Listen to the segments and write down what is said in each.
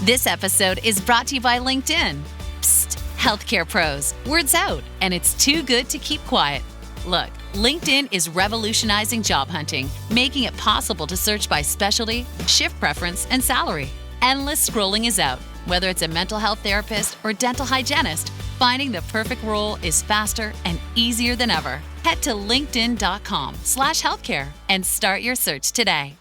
This episode is brought to you by LinkedIn. Psst, healthcare pros, word's out, and it's too good to keep quiet. Look, LinkedIn is revolutionizing job hunting, making it possible to search by specialty, shift preference, and salary. Endless scrolling is out. Whether it's a mental health therapist or dental hygienist, finding the perfect role is faster and easier than ever. Head to linkedin.com/healthcare and start your search today.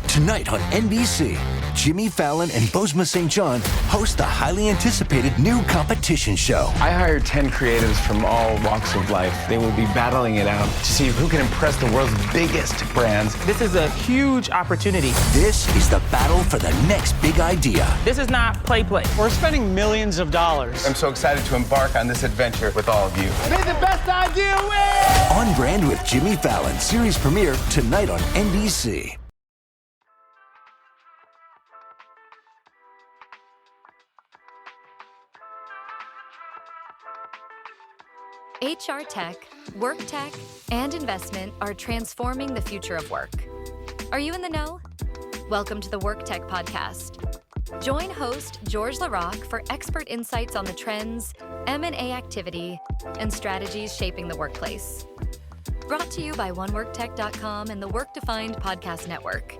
Tonight on NBC, Jimmy Fallon and Bozoma St. John host the highly anticipated new competition show. I hired 10 creatives from all walks of life. They will be battling it out to see who can impress the world's biggest brands. This is a huge opportunity. This is the battle for the next big idea. This is not play. We're spending millions of dollars. I'm so excited to embark on this adventure with all of you. May the best idea win! On Brand with Jimmy Fallon, series premiere tonight on NBC. HR tech, work tech, and investment are transforming the future of work. Are you in the know? Welcome to the Work Tech Podcast. Join host George LaRocque for expert insights on the trends, M&A activity, and strategies shaping the workplace. Brought to you by oneworktech.com and the Work Defined Podcast Network.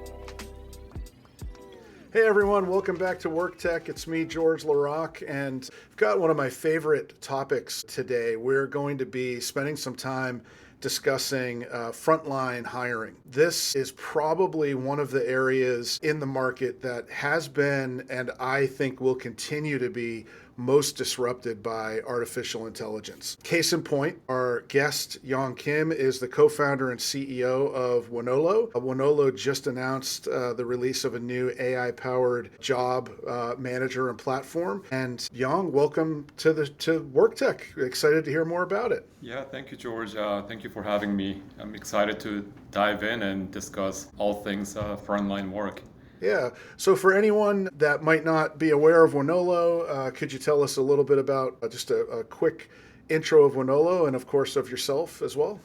Hey everyone, welcome back to Work Tech. It's me, George LaRocque, and I've got one of my favorite topics today. We're going to be spending some time discussing frontline hiring. This is probably one of the areas in the market that has been, and I think will continue to be, most disrupted by artificial intelligence. Case in point, our guest, Yong is the co-founder and CEO of Wonolo. Wonolo just announced the release of a new AI-powered job manager and platform. And Yong, welcome to WorkTech. Excited to hear more about it. Yeah, thank you, George. Thank you for having me. I'm excited to dive in and discuss all things frontline work. Yeah. So for anyone that might not be aware of Wonolo, could you tell us a little bit about just a quick intro of Wonolo and, of course, of yourself as well?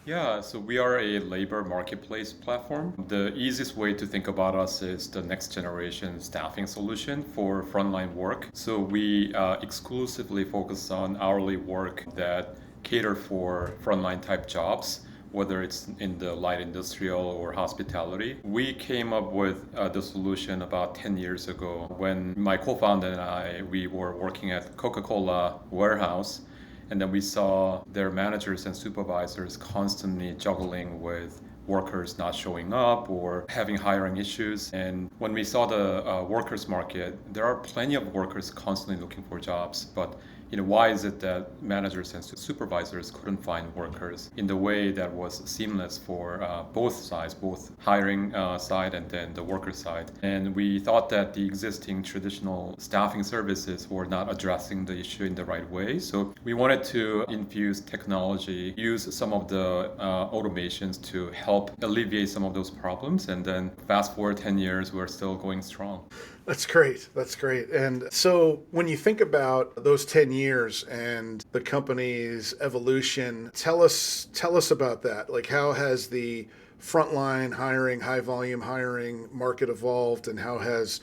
Yeah, so we are a labor marketplace platform. The easiest way to think about us is the next generation staffing solution for frontline work. So we exclusively focus on hourly work that cater for frontline type jobs, whether it's in the light industrial or hospitality. We came up with the solution about 10 years ago when my co-founder and we were working at Coca-Cola warehouse, and then we saw their managers and supervisors constantly juggling with workers not showing up or having hiring issues. And when we saw the workers market, there are plenty of workers constantly looking for jobs, but why is it that managers and supervisors couldn't find workers in the way that was seamless for both sides, both hiring side and then the worker side? And we thought that the existing traditional staffing services were not addressing the issue in the right way. So we wanted to infuse technology, use some of the automations to help alleviate some of those problems. And then fast forward 10 years, we're still going strong. That's great. That's great. And so when you think about those 10 years and the company's evolution, tell us about that. Like, how has the frontline hiring, high volume hiring market evolved, and how has,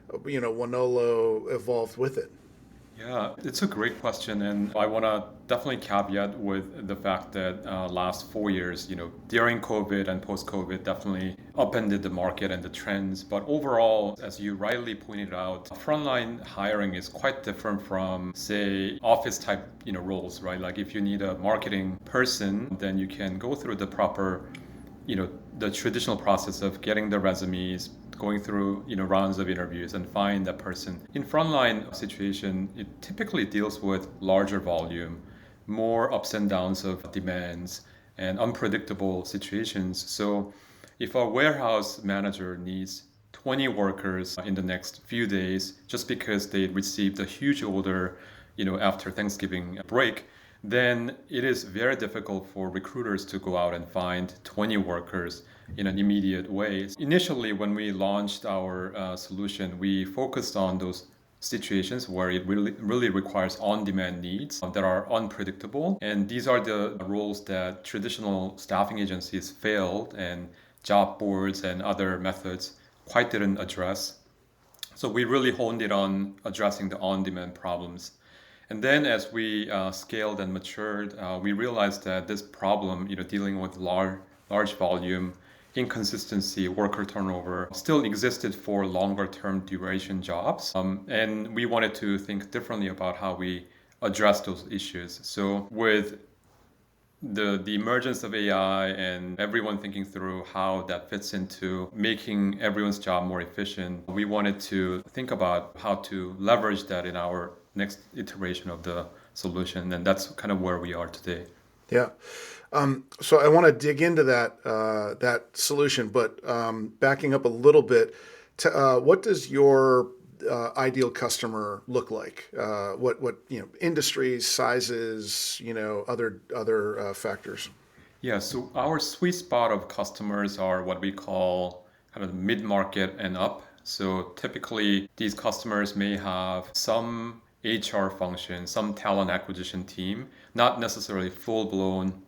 Wonolo evolved with it? Yeah, it's a great question, and I want to definitely caveat with the fact that last 4 years, during COVID and post-COVID, definitely upended the market and the trends. But overall, as you rightly pointed out, frontline hiring is quite different from, say, office type, roles, right? Like if you need a marketing person, then you can go through the proper, the traditional process of getting the resumes, going through rounds of interviews and find that person. In frontline situation, it typically deals with larger volume, more ups and downs of demands and unpredictable situations. So if a warehouse manager needs 20 workers in the next few days just because they received a huge order after Thanksgiving break, then it is very difficult for recruiters to go out and find 20 workers in an immediate way. Initially, when we launched our solution, we focused on those situations where it really requires on-demand needs that are unpredictable. And these are the roles that traditional staffing agencies failed and job boards and other methods quite didn't address. So we really honed it on addressing the on-demand problems. And then as we scaled and matured, we realized that this problem, dealing with large volume, inconsistency, worker turnover, still existed for longer term duration jobs. And we wanted to think differently about how we address those issues. So with the emergence of AI and everyone thinking through how that fits into making everyone's job more efficient, we wanted to think about how to leverage that in our next iteration of the solution. And that's kind of where we are today. Yeah. So I want to dig into that solution, but backing up a little bit, what does your ideal customer look like? What industries, sizes, other factors? Yeah, so our sweet spot of customers are what we call kind of mid-market and up. So typically these customers may have some HR function, some talent acquisition team, not necessarily full-blown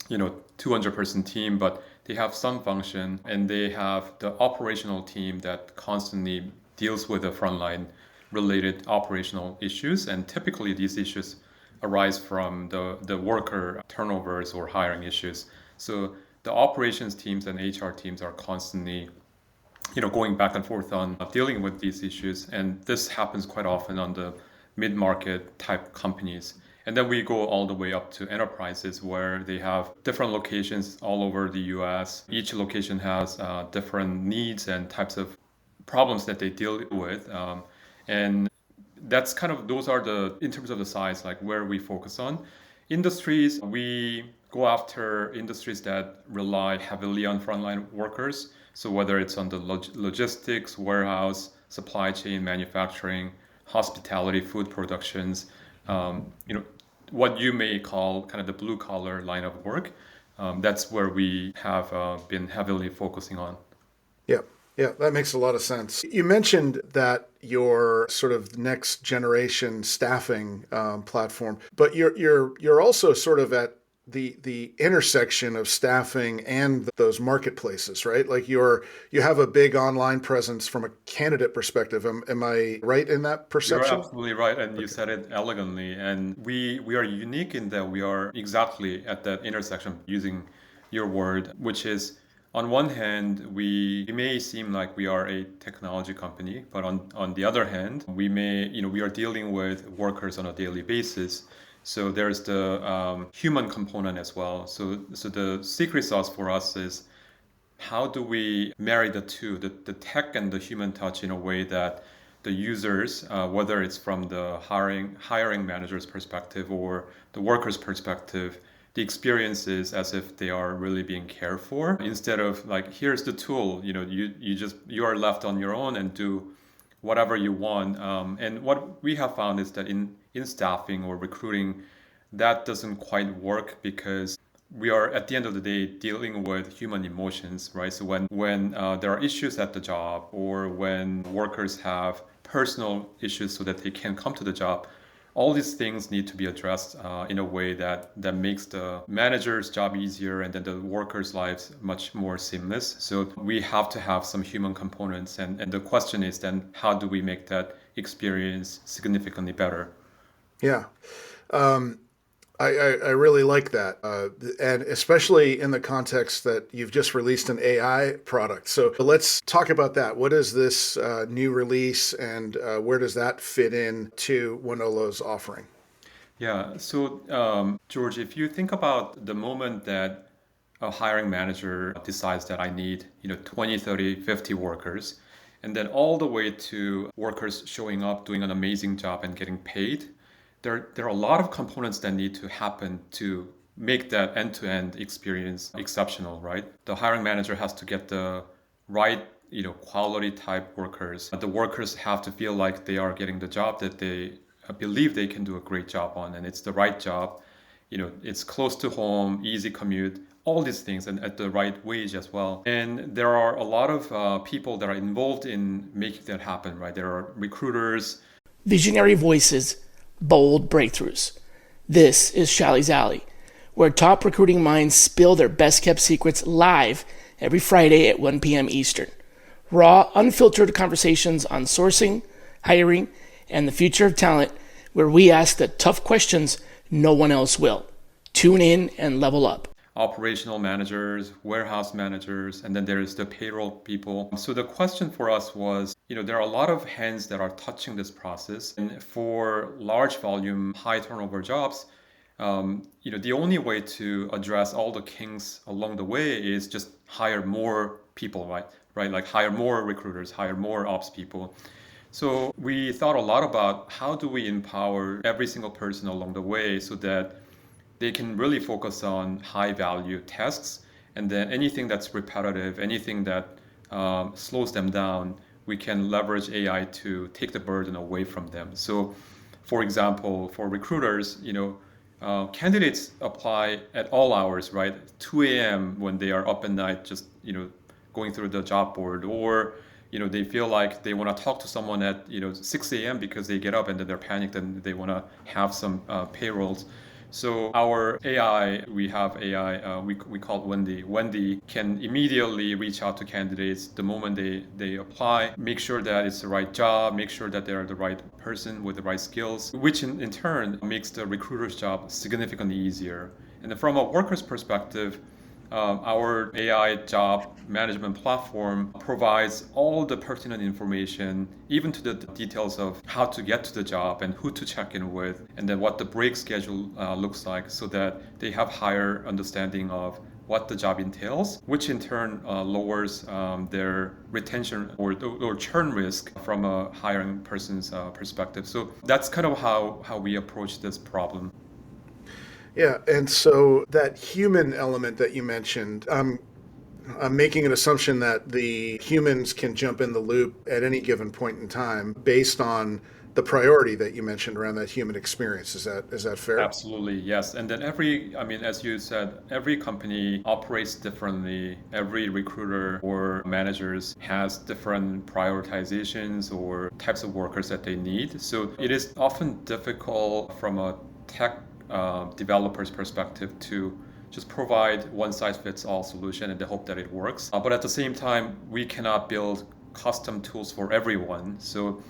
200-person team, but they have some function, and they have the operational team that constantly deals with the frontline related operational issues. And typically these issues arise from the worker turnovers or hiring issues. So the operations teams and HR teams are constantly going back and forth on dealing with these issues. And this happens quite often on the mid-market type companies. And then we go all the way up to enterprises where they have different locations all over the US. Each location has different needs and types of problems that they deal with. And that's kind of, those are in terms of the size, like where we focus on. Industries, we go after industries that rely heavily on frontline workers. So whether it's on the logistics, warehouse, supply chain, manufacturing, hospitality, food productions, what you may call kind of the blue collar line of work. That's where we have been heavily focusing on. Yeah, that makes a lot of sense. You mentioned that your sort of next generation staffing platform, but you're also sort of at the intersection of staffing and those marketplaces, right? Like you have a big online presence from a candidate perspective. Am I right in that perception? You're absolutely right, and you said it elegantly. And we are unique in that we are exactly at that intersection, using your word, which is, on one hand, we may seem like we are a technology company, but on the other hand, we are dealing with workers on a daily basis. So there's the human component as well. So the secret sauce for us is, how do we marry the two, the tech and the human touch, in a way that the users, whether it's from the hiring manager's perspective or the worker's perspective, the experience is as if they are really being cared for, instead of like, here's the tool, you are left on your own and do whatever you want. And what we have found is that in staffing or recruiting, that doesn't quite work, because we are, at the end of the day, dealing with human emotions, right? So when there are issues at the job, or when workers have personal issues so that they can't come to the job, all these things need to be addressed in a way that makes the manager's job easier, and then the workers' lives much more seamless. So we have to have some human components. And the question is then, how do we make that experience significantly better? Yeah. I really like that. And especially in the context that you've just released an AI product. So let's talk about that. What is this new release, and where does that fit in to Wonolo's offering? Yeah. So, George, if you think about the moment that a hiring manager decides that I need, 20, 30, 50 workers, and then all the way to workers showing up, doing an amazing job and getting paid, there are a lot of components that need to happen to make that end-to-end experience exceptional, right? The hiring manager has to get the right, quality type workers. The workers have to feel like they are getting the job that they believe they can do a great job on, and it's the right job. It's close to home, easy commute, all these things, and at the right wage as well. And there are a lot of people that are involved in making that happen, right? There are recruiters. Visionary voices, bold breakthroughs. This is Shally's Alley, where top recruiting minds spill their best-kept secrets live every Friday at 1 p.m. Eastern. raw, unfiltered conversations on sourcing, hiring, and the future of talent, where we ask the tough questions no one else will. Tune in and level up. Operational managers, warehouse managers, and then there's the payroll people. So the question for us was, there are a lot of hands that are touching this process. And for large volume, high turnover jobs, the only way to address all the kinks along the way is just hire more people, right? Like hire more recruiters, hire more ops people. So we thought a lot about how do we empower every single person along the way so that they can really focus on high value tasks, and then anything that's repetitive, anything that slows them down, we can leverage AI to take the burden away from them. So for example, for recruiters, candidates apply at all hours, right? 2 a.m. when they are up at night, just, going through the job board, or, they feel like they want to talk to someone at, 6 a.m. because they get up and then they're panicked and they want to have some payrolls. So our AI, we have AI, we call it Wendy. Wendy can immediately reach out to candidates the moment they apply, make sure that it's the right job, make sure that they're the right person with the right skills, which in turn makes the recruiter's job significantly easier. And then from a worker's perspective, our AI job management platform provides all the pertinent information, even to the details of how to get to the job and who to check in with, and then what the break schedule looks like, so that they have higher understanding of what the job entails, which in turn lowers their retention or churn risk from a hiring person's perspective. So that's kind of how we approach this problem. Yeah, and so that human element that you mentioned, I'm making an assumption that the humans can jump in the loop at any given point in time based on the priority that you mentioned around that human experience. Is that fair? Absolutely, yes. And then as you said, every company operates differently. Every recruiter or managers has different prioritizations or types of workers that they need. So it is often difficult from a tech developer's perspective to just provide one-size-fits-all solution and the hope that it works. But at the same time, we cannot build custom tools for everyone. So,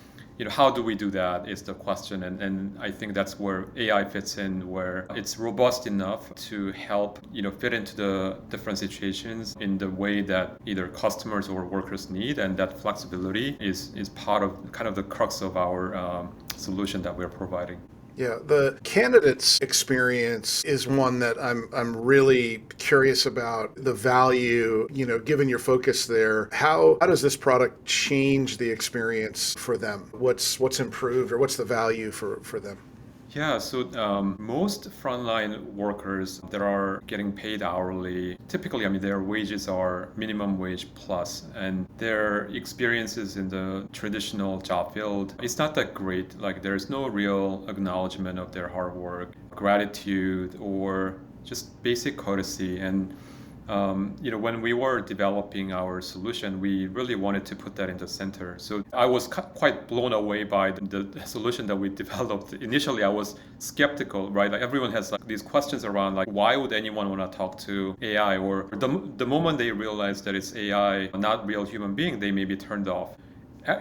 how do we do that is the question. And I think that's where AI fits in, where it's robust enough to help, fit into the different situations in the way that either customers or workers need. And that flexibility is part of kind of the crux of our solution that we're providing. Yeah, the candidate's experience is one that I'm really curious about. The value, given your focus there, how does this product change the experience for them? What's improved, or what's the value for them? Yeah, so most frontline workers that are getting paid hourly, typically, their wages are minimum wage plus, and their experiences in the traditional job field, it's not that great. Like, there's no real acknowledgement of their hard work, gratitude, or just basic courtesy. And when we were developing our solution, we really wanted to put that in the center. So I was quite blown away by the solution that we developed. Initially, I was skeptical, right? Like, everyone has these questions around, like, why would anyone want to talk to AI? Or the moment they realize that it's AI, not real human being, they may be turned off.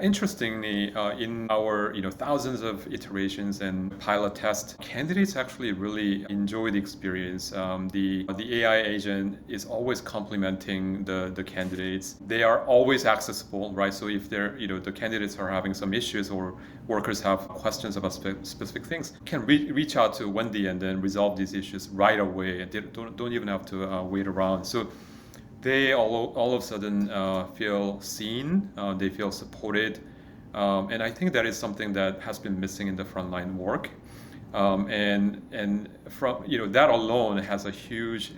Interestingly, in our thousands of iterations and pilot tests, candidates actually really enjoy the experience. The AI agent is always complimenting the candidates. They are always accessible, right? So if the candidates are having some issues or workers have questions about specific things, can reach out to Wendy and then resolve these issues right away, and they don't even have to wait around. So they all of a sudden feel seen, they feel supported, and I think that is something that has been missing in the frontline work, and from that alone has a huge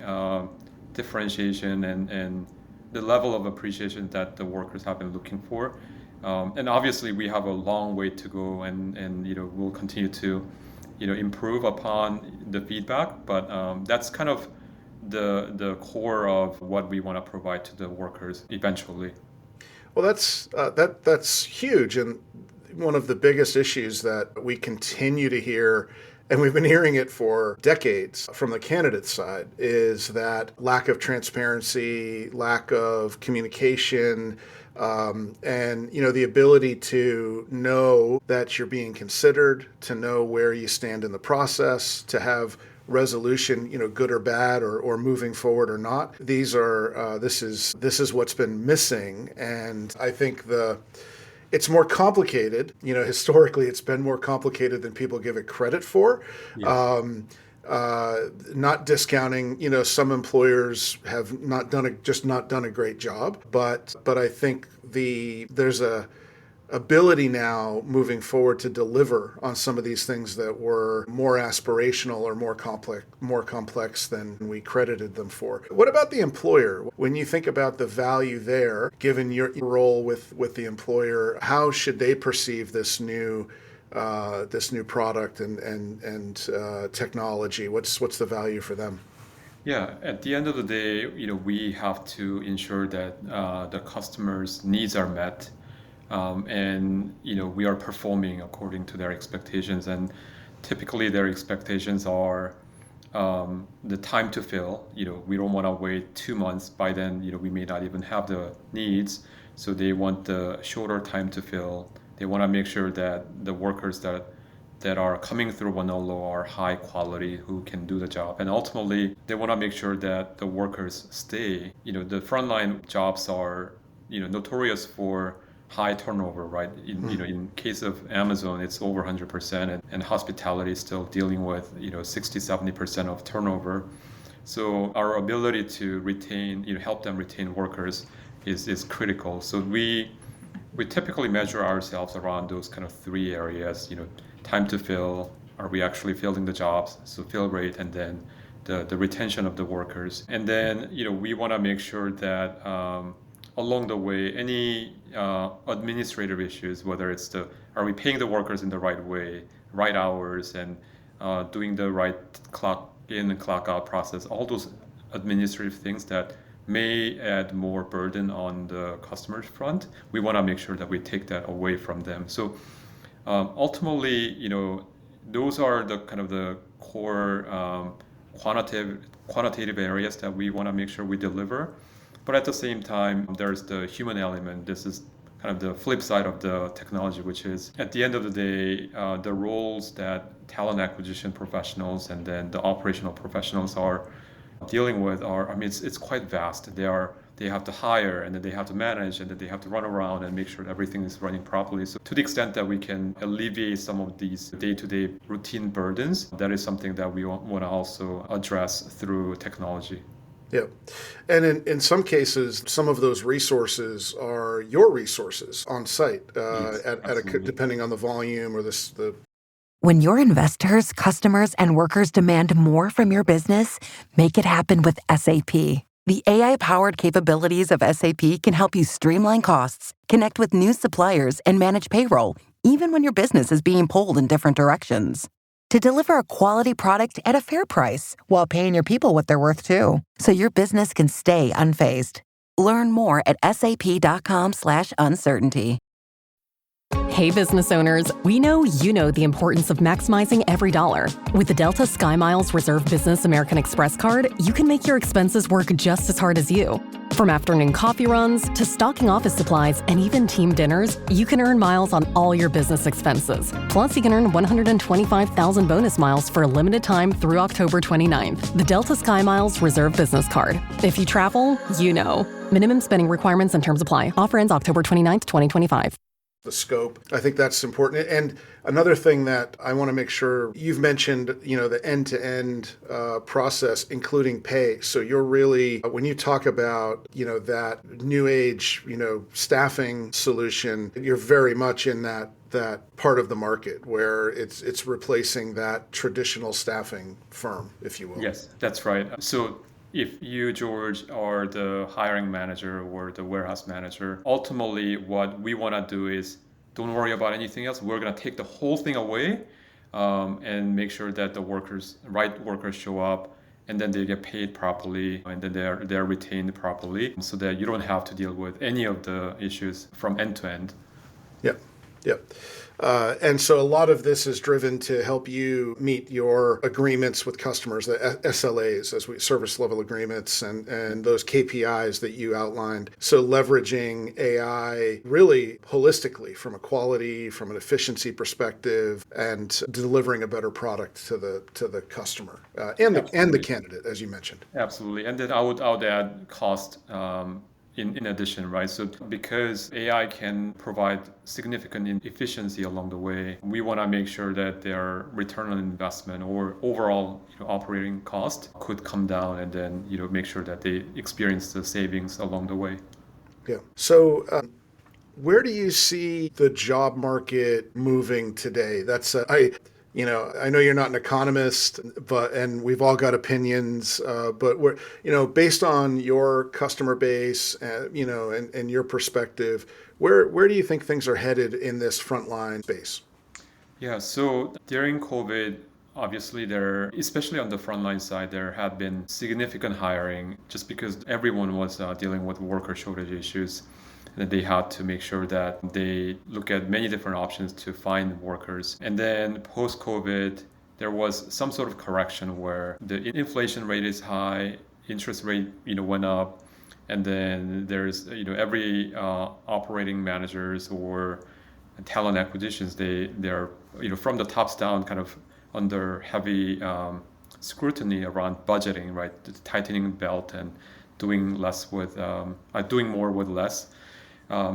differentiation and the level of appreciation that the workers have been looking for, and obviously we have a long way to go, and we'll continue to improve upon the feedback, but that's kind of the core of what we want to provide to the workers eventually. Well, that's huge, and one of the biggest issues that we continue to hear and we've been hearing it for decades from the candidate side, is that lack of transparency, lack of communication, and the ability to know that you're being considered, to know where you stand in the process, to have resolution, good or bad, or moving forward or not. This is what's been missing, and I think it's more complicated. Historically, it's been more complicated than people give it credit for. Yes. Not discounting, some employers have not done a great job, but I think there's a ability now moving forward to deliver on some of these things that were more aspirational or more complex than we credited them for. What about the employer? When you think about the value there, given your role with the employer, how should they perceive this new product and technology? What's the value for them? Yeah, at the end of the day, we have to ensure that the customers' needs are met. And we are performing according to their expectations, and typically their expectations are the time to fill. We don't want to wait 2 months. By then, we may not even have the needs, so they want the shorter time to fill. They want to make sure that the workers that are coming through Wonolo are high quality, who can do the job, and ultimately they want to make sure that the workers stay. The frontline jobs are notorious for high turnover, right? In case of Amazon, it's over 100%, and hospitality is still dealing with 60-70% of turnover. So our ability to help them retain workers is critical. So we typically measure ourselves around those kind of 3 areas. Time to fill, are we actually filling the jobs? So fill rate, and then the retention of the workers. And then we want to make sure that along the way, any administrative issues, whether it's are we paying the workers in the right way, right hours, and doing the right clock in and clock out process, all those administrative things that may add more burden on the customer's front, we want to make sure that we take that away from them. So ultimately, those are the kind of the core quantitative areas that we want to make sure we deliver. But at the same time, there's the human element. This is kind of the flip side of the technology, which is at the end of the day, the roles that talent acquisition professionals and then the operational professionals are dealing with it's quite vast. They have to hire, and then they have to manage, and then they have to run around and make sure that everything is running properly. So to the extent that we can alleviate some of these day-to-day routine burdens, that is something that we want to also address through technology. Yeah. And in some cases, some of those resources are your resources on site, Yes, depending on the volume or the. When your investors, customers, and workers demand more from your business, make it happen with SAP. The AI-powered capabilities of SAP can help you streamline costs, connect with new suppliers, and manage payroll, even when your business is being pulled in different directions. To deliver a quality product at a fair price while paying your people what they're worth too, so your business can stay unfazed. Learn more at sap.com/uncertainty. Hey business owners, we know you know the importance of maximizing every dollar. With the Delta SkyMiles Reserve Business American Express card, you can make your expenses work just as hard as you. From afternoon coffee runs to stocking office supplies and even team dinners, you can earn miles on all your business expenses. Plus, you can earn 125,000 bonus miles for a limited time through October 29th. The Delta SkyMiles Reserve Business Card. If you travel, you know. Minimum spending requirements and terms apply. Offer ends October 29th, 2025. The scope. I think that's important. And another thing that I want to make sure you've mentioned, the end-to-end process, including pay. So you're really, when you talk about, that new age, staffing solution, you're very much in that part of the market where it's replacing that traditional staffing firm, if you will. Yes, that's right. So if you, George, are the hiring manager or the warehouse manager, ultimately what we want to do is don't worry about anything else. We're going to take the whole thing away and make sure that the right workers show up, and then they get paid properly, and then they're retained properly, so that you don't have to deal with any of the issues from end to end. Yep. Yep. And so a lot of this is driven to help you meet your agreements with customers, the SLAs, service level agreements, and those KPIs that you outlined. So leveraging AI really holistically from a quality, from an efficiency perspective, and delivering a better product to the customer and the candidate, as you mentioned. Absolutely. And then I would add cost. In addition, right? So because AI can provide significant efficiency along the way, we want to make sure that their return on investment or overall operating cost could come down, and then make sure that they experience the savings along the way. Yeah. So where do you see the job market moving today? That's I know you're not an economist, and we've all got opinions, but we're, based on your customer base, and your perspective, where do you think things are headed in this frontline space? Yeah, so during COVID, obviously especially on the frontline side, there had been significant hiring just because everyone was dealing with worker shortage issues. And they had to make sure that they look at many different options to find workers. And then post-COVID, there was some sort of correction where the inflation rate is high, interest rate went up, and then there's every operating managers or talent acquisitions, they're from the tops down kind of under heavy scrutiny around budgeting, right? Tightening belt and doing more with less.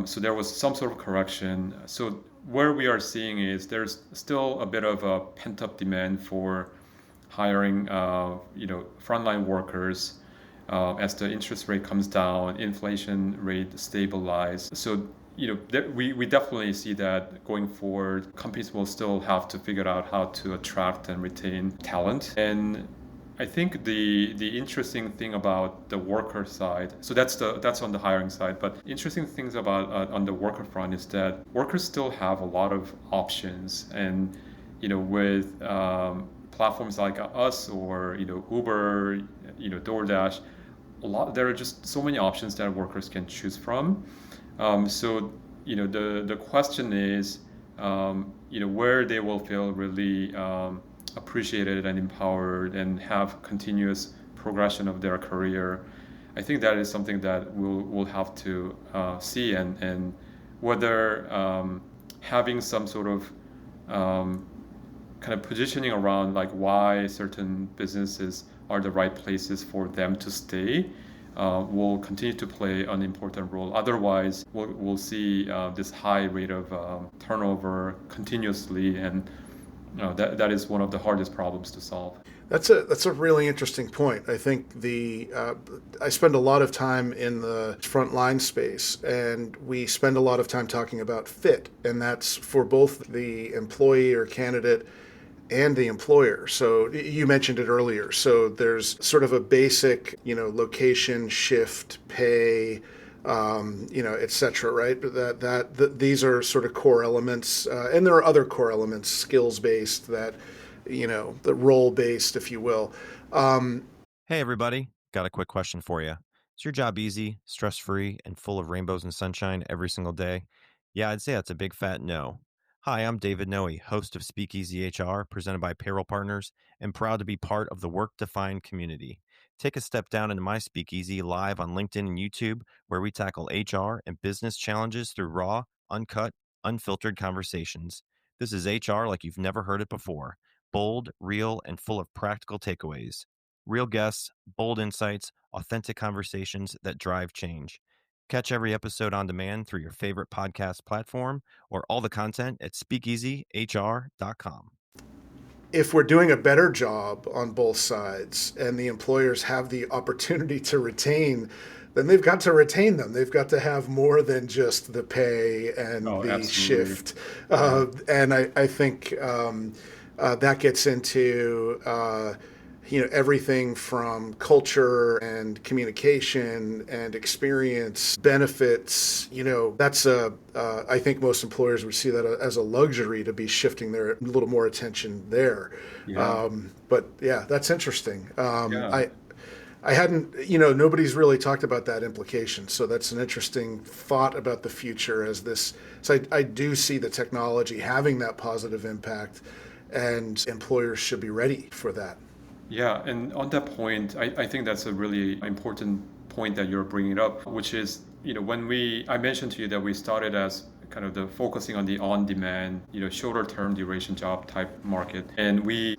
So there was some sort of correction. So where we are seeing is there's still a bit of a pent-up demand for hiring, frontline workers as the interest rate comes down, inflation rate stabilize. So we definitely see that going forward, companies will still have to figure out how to attract and retain talent. And I think the interesting thing about the worker side, so that's on the hiring side, but interesting things about on the worker front is that workers still have a lot of options, and with platforms like us or Uber, DoorDash, there are just so many options that workers can choose from. So the question is where they will feel really appreciated and empowered and have continuous progression of their career. I think that is something that we'll have to see, and whether having some sort of kind of positioning around like why certain businesses are the right places for them to stay will continue to play an important role. Otherwise, we'll see this high rate of turnover continuously, and that is one of the hardest problems to solve. That's a really interesting point. I think I spend a lot of time in the frontline space, and we spend a lot of time talking about fit, and that's for both the employee or candidate and the employer. So you mentioned it earlier. So there's sort of a basic, location, shift, pay, et cetera, right? That these are sort of core elements, and there are other core elements, skills-based, that, the role-based, if you will. Hey, everybody. Got a quick question for you. Is your job easy, stress-free, and full of rainbows and sunshine every single day? Yeah, I'd say that's a big fat no. Hi, I'm David Noe, host of Speakeasy HR, presented by Payroll Partners, and proud to be part of the Work-Defined community. Take a step down into my Speakeasy live on LinkedIn and YouTube, where we tackle HR and business challenges through raw, uncut, unfiltered conversations. This is HR like you've never heard it before. Bold, real, and full of practical takeaways. Real guests, bold insights, authentic conversations that drive change. Catch every episode on demand through your favorite podcast platform or all the content at speakeasyhr.com. If we're doing a better job on both sides and the employers have the opportunity to retain, then they've got to retain them. They've got to have more than just the pay and the absolutely. Shift. And I think that gets into everything from culture and communication and experience, benefits. That's I think most employers would see that as a luxury to be shifting a little more attention there. Yeah. But yeah, that's interesting. I hadn't, nobody's really talked about that implication. So that's an interesting thought about the future as this. So I do see the technology having that positive impact, and employers should be ready for that. Yeah, and on that point, I think that's a really important point that you're bringing up, which is, I mentioned to you that we started as kind of the focusing on the on-demand, shorter term duration job type market. And we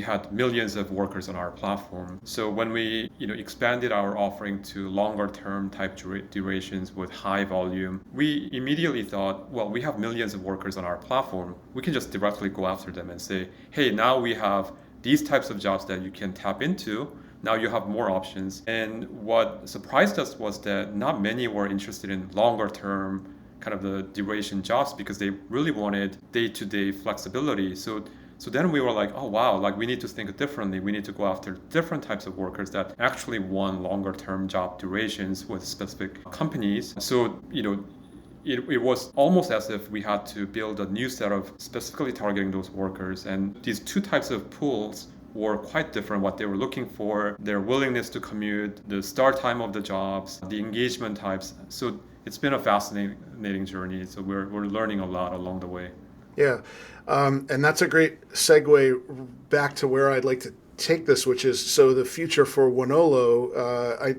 had millions of workers on our platform. So when we, expanded our offering to longer term type durations with high volume, we immediately thought, well, we have millions of workers on our platform. We can just directly go after them and say, hey, now we have these types of jobs that you can tap into. Now you have more options. And what surprised us was that not many were interested in longer term kind of the duration jobs because they really wanted day-to-day flexibility. So then we were like, oh wow, like we need to think differently. We need to go after different types of workers that actually want longer term job durations with specific companies. So, it was almost as if we had to build a new set of specifically targeting those workers. And these two types of pools were quite different, what they were looking for, their willingness to commute, the start time of the jobs, the engagement types. So it's been a fascinating journey. So we're learning a lot along the way. Yeah. And that's a great segue back to where I'd like to take this, which is, so the future for Wonolo,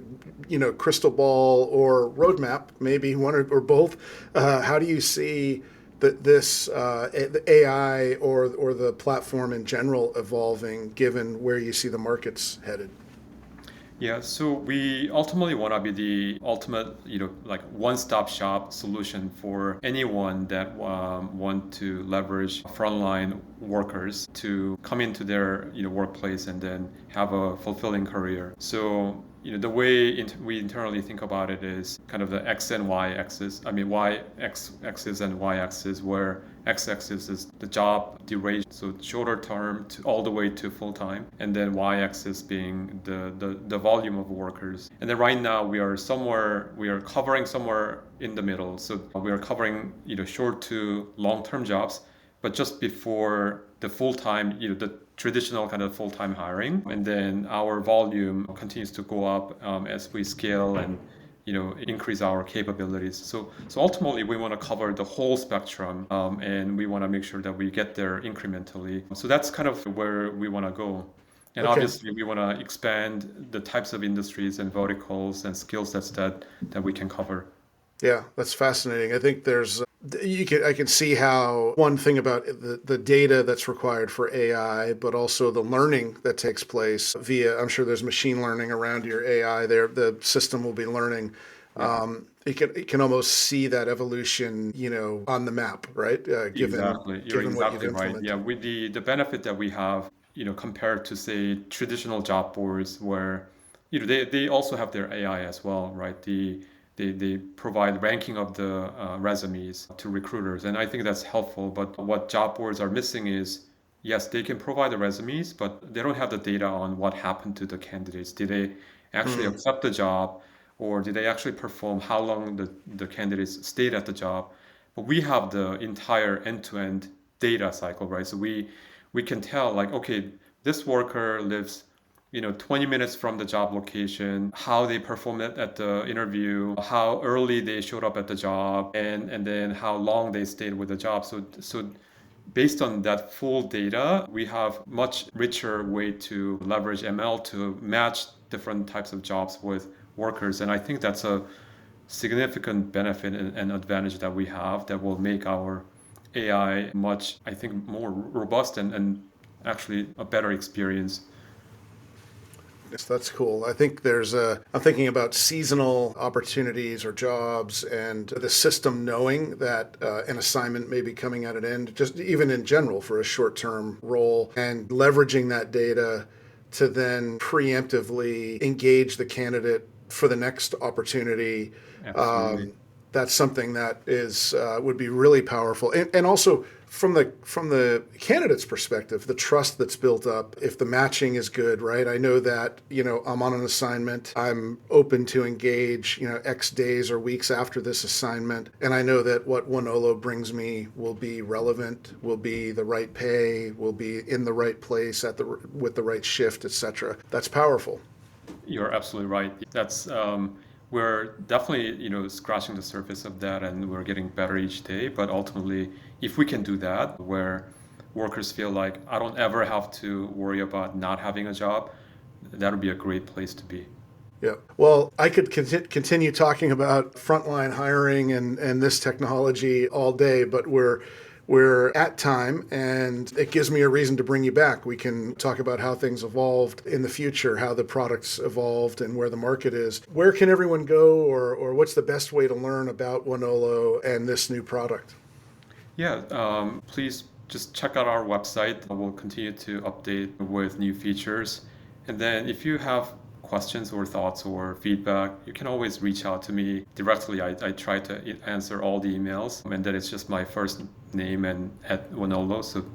crystal ball or roadmap, maybe one or both. How do you see the AI or the platform in general evolving, given where you see the market's headed? Yeah, so we ultimately want to be the ultimate, like one-stop shop solution for anyone that want to leverage frontline workers to come into their workplace and then have a fulfilling career. So the way we internally think about it is kind of the X and Y axis. I mean, Y axis and Y axis, where X axis is the job duration, so shorter term to all the way to full time, and then Y axis being the volume of workers. And then right now we are covering somewhere in the middle. So we are covering short to long term jobs, but just before the full time, the traditional kind of full time hiring. And then our volume continues to go up as we scale and increase our capabilities. So ultimately, we want to cover the whole spectrum, and we want to make sure that we get there incrementally. So that's kind of where we want to go. And obviously, we want to expand the types of industries and verticals and skill sets that we can cover. Yeah, that's fascinating. I think I can see how one thing about the data that's required for AI, but also the learning that takes place I'm sure there's machine learning around your AI there. The system will be learning. Yeah. You can almost see that evolution, on the map, right? Exactly. You're exactly right. Yeah, with the benefit that we have, compared to say traditional job boards where, they also have their AI as well, right? They provide ranking of the resumes to recruiters. And I think that's helpful. But what job boards are missing is, yes, they can provide the resumes, but they don't have the data on what happened to the candidates. Did they actually accept the job, or did they actually perform, how long the candidates stayed at the job? But we have the entire end-to-end data cycle, right? So we can tell, like, okay, this worker lives 20 minutes from the job location, how they performed at the interview, how early they showed up at the job, and then how long they stayed with the job. So based on that full data, we have much richer way to leverage ML to match different types of jobs with workers. And I think that's a significant benefit and advantage that we have that will make our AI much, I think, more robust and actually a better experience. Yes, that's cool. I think I'm thinking about seasonal opportunities or jobs, and the system knowing that an assignment may be coming at an end, just even in general for a short-term role, and leveraging that data to then preemptively engage the candidate for the next opportunity. Absolutely. That's something that would be really powerful, and also from the candidate's perspective, the trust that's built up. If the matching is good, right? I know that I'm on an assignment. I'm open to engage X days or weeks after this assignment, and I know that what Wonolo brings me will be relevant, will be the right pay, will be in the right place with the right shift, etc. That's powerful. You're absolutely right. That's we're definitely scratching the surface of that, and we're getting better each day. But ultimately, if we can do that, where workers feel like I don't ever have to worry about not having a job, that would be a great place to be. Yeah. Well, I could continue talking about frontline hiring and this technology all day, but we're at time, and it gives me a reason to bring you back. We can talk about how things evolved in the future, how the products evolved, and where the market is. Where can everyone go, or what's the best way to learn about Wonolo and this new product? Yeah, please just check out our website. We'll continue to update with new features. And then if you have questions or thoughts or feedback, you can always reach out to me directly. I try to answer all the emails, and then it's just my first name and at Wonolo, so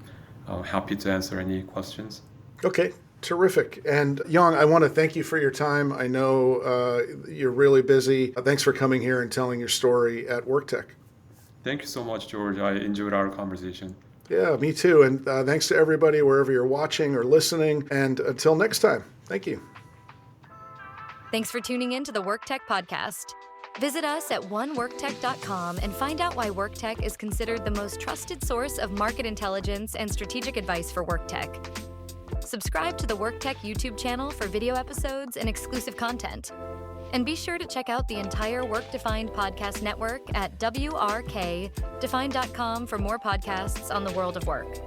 I'm happy to answer any questions. Okay, terrific. And Yong, I want to thank you for your time. I know you're really busy. Thanks for coming here and telling your story at WorkTech. Thank you so much, George. I enjoyed our conversation. Yeah, me too. And thanks to everybody wherever you're watching or listening. And until next time, thank you. Thanks for tuning in to the WorkTech podcast. Visit us at oneworktech.com and find out why WorkTech is considered the most trusted source of market intelligence and strategic advice for WorkTech. Subscribe to the WorkTech YouTube channel for video episodes and exclusive content. And be sure to check out the entire Work Defined podcast network at WRKDefined.com for more podcasts on the world of work.